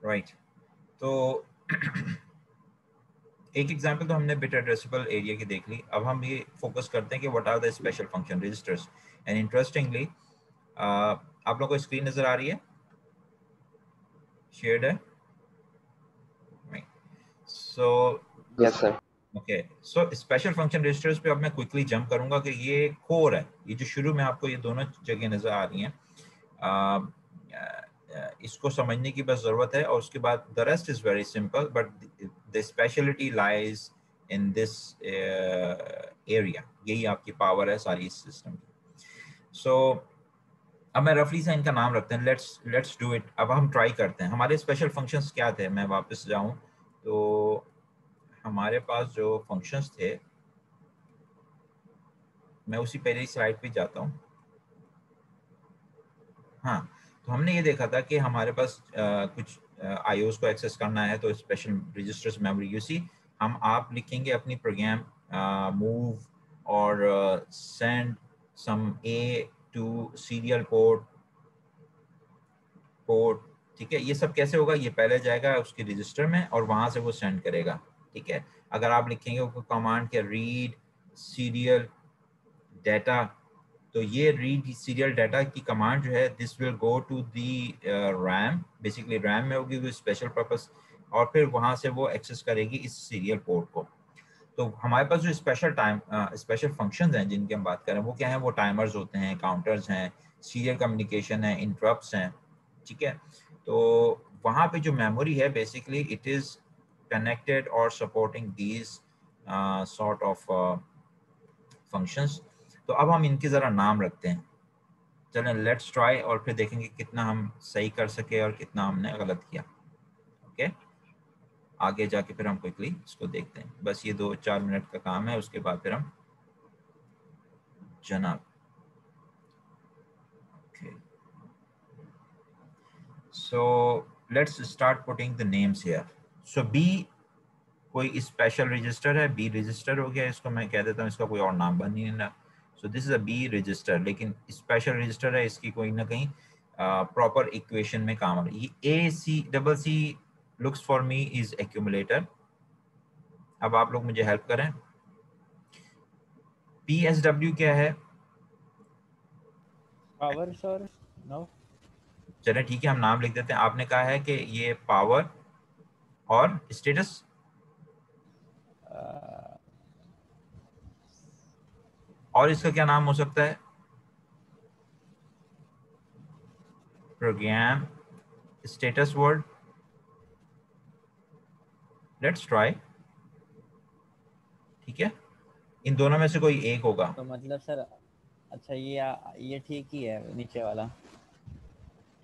Right. तो एक example तो हमने बिट एड्रेसेबल एरिया की देख ली। अब हम ये फोकस करते हैं कि what are the special function registers. And interestingly आप लोगों को स्क्रीन नजर आ रही है, शेयर्ड है? So yes sir. Okay, so special function registers पे अब मैं क्विकली जंप करूंगा कि ये कोर है, ये जो शुरू में आपको ये दोनों जगह नजर आ रही हैं, इसको समझने की बस जरूरत है, और उसके बाद the rest is very simple, but the speciality lies in this area. यही आपकी पावर है सारी इस सिस्टम की। सो अब मैं रफली सा इनका नाम रखते हैं, लेट्स डू इट। अब हम ट्राई करते हैं हमारे स्पेशल फंक्शंस क्या थे। मैं वापस जाऊं तो हमारे पास जो फंक्शंस थे, मैं उसी पहली स्लाइड पे जाता हूँ। हाँ, तो हमने ये देखा था कि हमारे पास कुछ आईओस को एक्सेस करना है तो स्पेशल रजिस्टर्स मेमोरी यूसी हम आप लिखेंगे अपनी प्रोग्राम, मूव और send some A to serial port. ठीक है, ये सब कैसे होगा? ये पहले जाएगा उसके रजिस्टर में और वहां से वो सेंड करेगा। ठीक है, अगर आप लिखेंगे कमांड के रीड सीरियल डाटा, तो ये रीड सीरियल डाटा की कमांड जो है, this will go to the RAM, basically RAM में होगी वो स्पेशल पर्पस, और फिर वहां से वो एक्सेस करेगी इस सीरियल पोर्ट को। तो हमारे पास जो स्पेशल फंक्शंस हैं जिनकी हम बात करें, वो क्या है? वो टाइमर्स होते हैं, काउंटर्स हैं, सीरियल कम्युनिकेशन है, इंटरप्ट्स हैं। ठीक है, तो वहाँ पे जो मेमोरी है बेसिकली इट इज़ कनेक्टेड और supporting these sort of functions. तो अब हम इनके ज़रा नाम रखते हैं। चलें लेट्स ट्राई, और फिर देखेंगे कितना हम सही कर सके और कितना हमने गलत किया। ओके, आगे जाके फिर हम क्विकली इसको देखते हैं। बस ये 2-4 मिनट का काम है, उसके बाद फिर हम जनाब। Okay, so let's start putting the names here. So B कोई स्पेशल रजिस्टर है, बी रजिस्टर हो गया, इसको मैं कह देता हूँ, इसका कोई और नाम बन नहीं रहा। So this is a B register, लेकिन स्पेशल रजिस्टर है, इसकी कोई ना कहीं प्रॉपर इक्वेशन में काम आ रही है। A C double C looks for me is accumulator. अब आप लोग मुझे हेल्प करें, पी एस डब्ल्यू क्या है? Power sir, no. चलें ठीक है, हम नाम लिख देते हैं। आपने कहा है कि ये पावर और स्टेटस, और इसका क्या नाम हो सकता है? Programme status word. Let's try. ठीक है, इन दोनों में से कोई एक होगा। तो मतलब सर, अच्छा ये ठीक ही है नीचे वाला।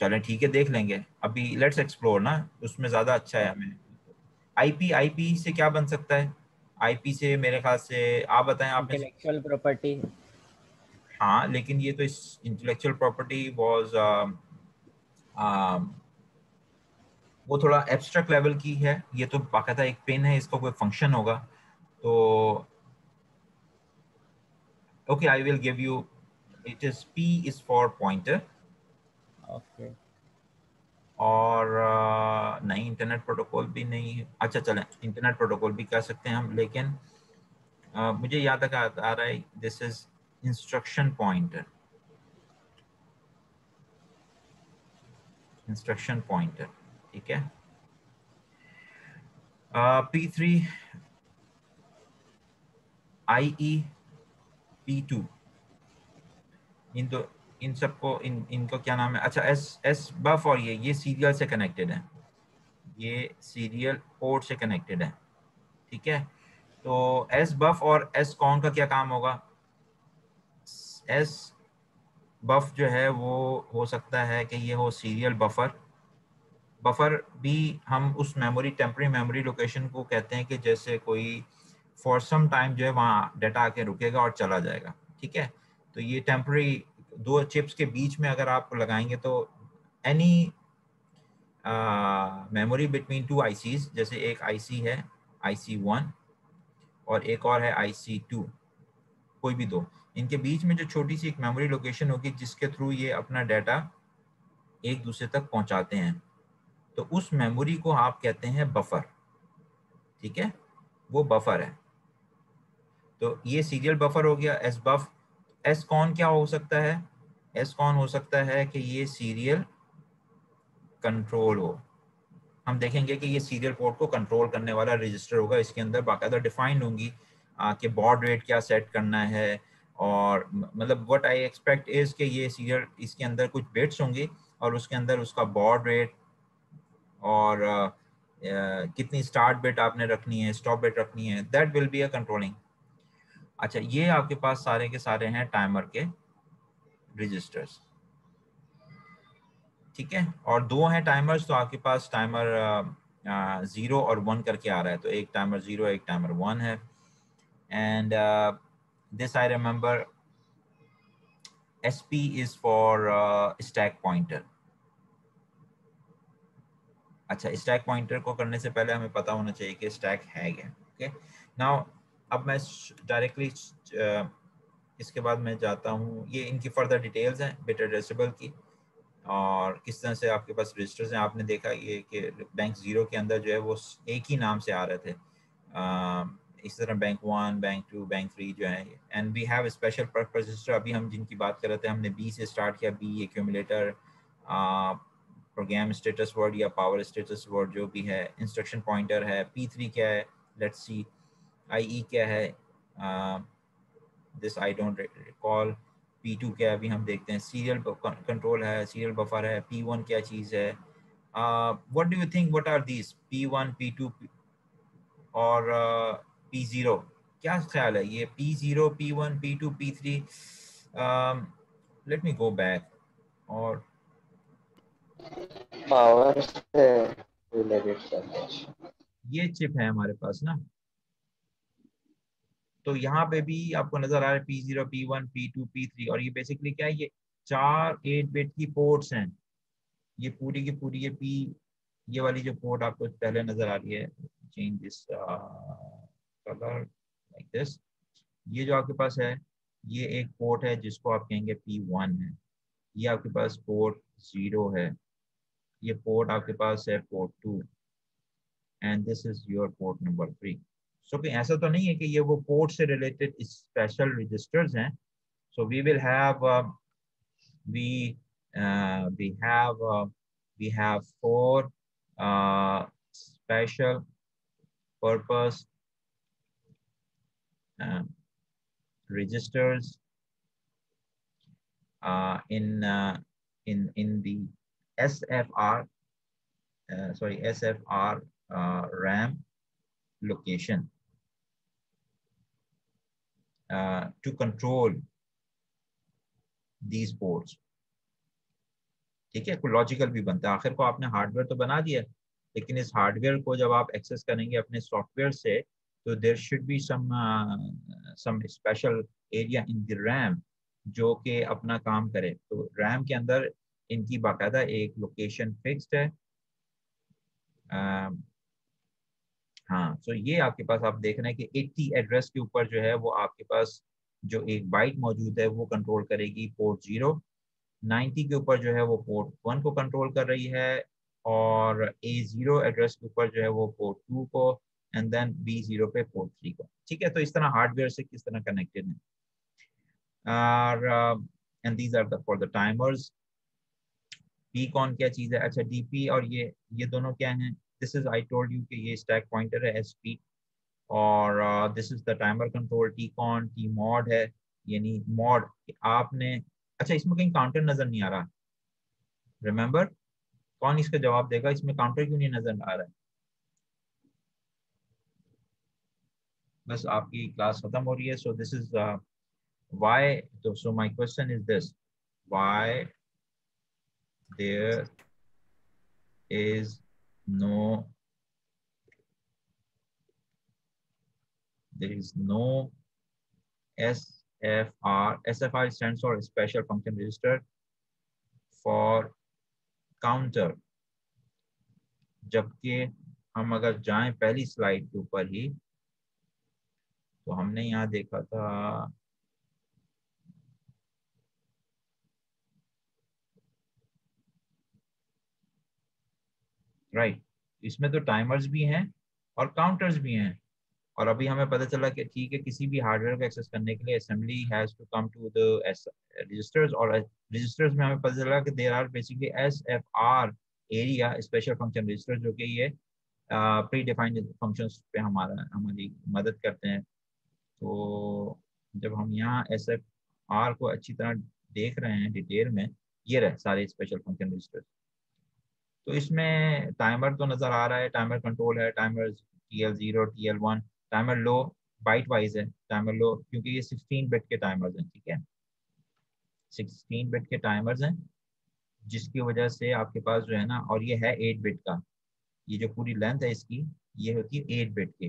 चलें ठीक है, देख लेंगे अभी, लेट्स एक्सप्लोर ना, उसमें ज़्यादा अच्छा है हमें। आईपी, आईपी से क्या बन सकता है? आईपी से मेरे ख्याल से, आप बताएं, आपने। Intellectual property. हाँ, लेकिन ये तो इस इंटेलेक्चुअल प्रॉपर्टी वाज वो थोड़ा एब्स्ट्रैक्ट लेवल की है। ये तो बाकायदा एक पेन है, इसका कोई फंक्शन होगा। तो okay, I will give you, it is P is for pointer. Okay. और नहीं, इंटरनेट प्रोटोकॉल भी नहीं है। अच्छा चलें, इंटरनेट प्रोटोकॉल भी कर सकते हैं हम, लेकिन मुझे याद आ रहा है, this is instruction pointer. Instruction pointer, ठीक है। P3 IE P2, इन सबको इनको क्या नाम है? अच्छा, एस एस बफ, और ये सीरियल से कनेक्टेड है, ये सीरियल पोर्ट से कनेक्टेड है। ठीक है, तो एस बफ और एस कॉन का क्या काम होगा? एस बफ जो है वो हो सकता है कि ये हो सीरियल बफर। बफर भी हम उस मेमोरी, टेम्पररी मेमोरी लोकेशन को कहते हैं कि जैसे कोई फॉर सम टाइम जो है वहाँ डाटा आके रुकेगा और चला जाएगा। ठीक है, तो ये टेम्पररी दो चिप्स के बीच में अगर आप लगाएंगे तो any memory between two ICs, जैसे एक आईसी है IC1 और एक और है IC2, कोई भी दो, इनके बीच में जो छोटी सी एक मेमोरी लोकेशन होगी जिसके थ्रू ये अपना डाटा एक दूसरे तक पहुंचाते हैं। तो उस मेमोरी को आप कहते हैं बफर, ठीक है, वो बफर है। तो ये सीरियल बफर हो गया एस बफ। एस कौन क्या हो सकता है? एस कौन हो सकता है कि ये सीरियल कंट्रोल हो। हम देखेंगे कि ये सीरियल पोर्ट को कंट्रोल करने वाला रजिस्टर होगा, इसके अंदर बाकायदा डिफाइंड होंगी कि बॉड रेट क्या सेट करना है, और मतलब व्हाट आई एक्सपेक्ट इज कि ये सीरियल, इसके अंदर कुछ बिट्स होंगे और उसके अंदर उसका बॉड रेट और कितनी स्टार्ट बिट आपने रखनी है, स्टॉप बिट रखनी है, that will be a controlling. अच्छा, ये आपके पास सारे के सारे हैं टाइमर के रजिस्टर्स, ठीक है। और दो हैं टाइमर्स, तो आपके पास टाइमर 0 और 1 करके आ रहा है, तो एक टाइमर 0 एक टाइमर 1 है। And this I remember SP is for stack pointer. अच्छा, स्टैक पॉइंटर को करने से पहले हमें पता होना चाहिए कि स्टैक है क्या, ओके। नाउ अब मैं डायरेक्टली इसके बाद मैं जाता हूँ, ये इनकी फर्दर डिटेल्स हैं बिट एड्रेसेबल की, और किस तरह से आपके पास रजिस्टर्स हैं। आपने देखा ये कि बैंक 0 के अंदर जो है वो एक ही नाम से आ रहे थे, इस तरह बैंक 1, बैंक 2, बैंक 3 जो है। And we have special purpose register, अभी हम जिनकी बात कर रहे थे, हमने बी से स्टार्ट किया, B accumulator, program status word या पावर स्टेटस वर्ड जो भी है, इंस्ट्रक्शन पॉइंटर है, P3 क्या है, लेट्स सी, IE क्या है, this I don't recall, P2 क्या है अभी हम देखते हैं, सीरियल कंट्रोल है, सीरियल बफर है, P1 क्या चीज़ है, what do you think what are these P1, P2 और P0, क्या ख्याल है ये P0, P1, P2, P3? Let me go back, और पावर से रिलेटेड सब। ये चिप है हमारे पास ना, तो यहाँ पे भी आपको नजर आ रहा है P0, P1, P2, P3, और ये बेसिकली क्या है, ये 4 8 बिट की पोर्ट्स हैं। ये पूरी की पूरी ये पी, ये वाली जो पोर्ट आपको पहले नजर आ रही है, change this colour like this, ये जो आपके पास है, ये एक पोर्ट है जिसको आप कहेंगे P1 है। ये आपके पास पोर्ट 0 है, ये पोर्ट आपके पास है port 2, and this is your port number 3। सो कि ऐसा तो नहीं है कि ये वो पोर्ट से रिलेटेड स्पेशल रजिस्टर्स हैं। So we will have we we have we have 4 special purpose uh, registers in the SFR SFR RAM location to control these ports, ठीक है। कोई लॉजिकल भी बनता है, आखिर को आपने हार्डवेयर तो बना दिया, लेकिन इस हार्डवेयर को जब आप एक्सेस करेंगे अपने सॉफ्टवेयर से, तो there should be some special area in the RAM जो कि अपना काम करे। तो रैम के अंदर इनकी बाकायदा एक लोकेशन फिक्स्ड है। हाँ, सो ये आपके पास आप देख रहे हैं कि 80 एड्रेस के ऊपर जो है वो आपके पास जो एक बाइट मौजूद है वो कंट्रोल करेगी पोर्ट 0, 90 के ऊपर जो है वो पोर्ट 1 को कंट्रोल कर रही है, और A0 एड्रेस के ऊपर जो है वो पोर्ट 2 को, एंड देन B0 पे पोर्ट 3 को, ठीक है। तो इस तरह हार्डवेयर से किस तरह कनेक्टेड है, और and these are the for the timers. P कौन क्या चीज़ है? अच्छा, DP और ये दोनों क्या हैं? This is I told you कि ये स्टैक पॉइंटर है SP, और this is the timer control. T con, T mod है, यानी मॉड आपने, अच्छा इसमें कहीं काउंटर नजर नहीं आ रहा, रिमेंबर, कौन इसका जवाब देगा, इसमें काउंटर क्यों नहीं नजर आ रहा है? बस आपकी क्लास खत्म हो रही है, सो दिस इज व्हाई, तो so my question is this, why there is no there is no SFR stands for special function register for counter, जबकि हम अगर जाएं पहली स्लाइड के ऊपर ही, तो हमने यहाँ देखा था, राइट। इसमें तो टाइमर्स भी हैं और काउंटर्स भी हैं। और अभी हमें पता चला कि ठीक है, किसी भी हार्डवेयर को एक्सेस करने के लिए assembly has to come to the registers, और रजिस्टर्स में हमें पता चला कि there are basically SFR area special function register, जो कि ये प्री डिफाइंड फंक्शंस पे हमारी मदद करते हैं। तो जब हम यहाँ SFR को अच्छी तरह देख रहे हैं डिटेल में, ये रहे सारे स्पेशल फंक्शन रजिस्टर। तो इसमें टाइमर तो नज़र आ रहा है, टाइमर कंट्रोल है, टाइमर TL0 TL1। टाइमर लो बाइट वाइज है, टाइमर लो क्योंकि ये 16 बिट के टाइमर्स हैं, ठीक है, 16 बिट के टाइमर्स हैं, जिसकी वजह से आपके पास जो है ना, और ये है 8 बिट का, ये जो पूरी लेंथ है इसकी, ये होती है 8 बिट की।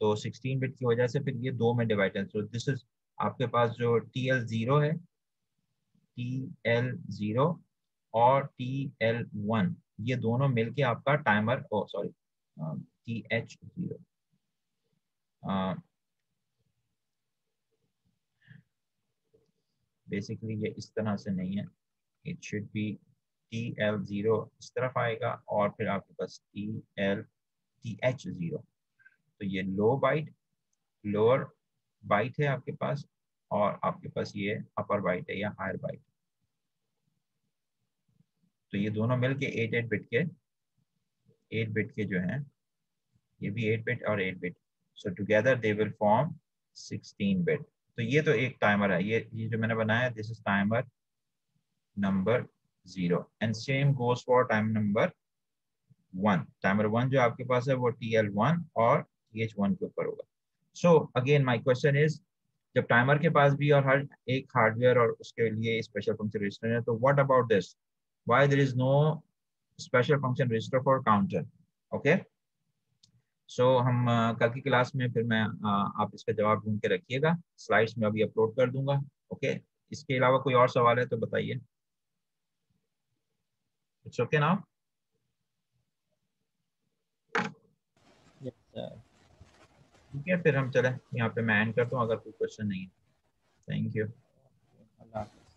तो 16 बिट की वजह से फिर ये दो में डिवाइड है। तो दिस इज आपके पास जो TL0 है, TL0 और TL1, ये दोनों मिलके आपका टाइमर, ओ सॉरी, TH0, बेसिकली ये इस तरह से नहीं है, इट शुड बी TL0 इस तरफ आएगा और फिर आपके पास TH0। तो ये लो बाइट, लोअर बाइट है आपके पास, और आपके पास ये अपर बाइट है या हायर बाइट। तो ये दोनों मिलके 8 बिट के जो हैं, ये भी 8 बिट और 8 bit, so together they will form 16 bit. तो ये तो एक टाइमर है, ये जो मैंने बनाया, this is timer number 0, and same goes for time number 1। Timer 1 जो आपके पास है वो TL1 और TH1 के ऊपर होगा। So again my question is, जब टाइमर के पास भी और हर एक हार्डवेयर और उसके लिए स्पेशल फंक्शन रजिस्टर है, तो what about this, why there is no special function register for counter? Okay, so हम कल की क्लास में फिर मैं आप इसका जवाब ढूंढ के रखिएगा, स्लाइड्स में अभी अपलोड कर दूंगा। ओके, इसके अलावा कोई और सवाल है तो बताइए। It's okay now? Yes sir. ठीक है, फिर हम चले यहाँ पे मैं एंड करता हूँ अगर कोई क्वेश्चन नहीं है। Thank you. अल्लाह हाफ़िज़।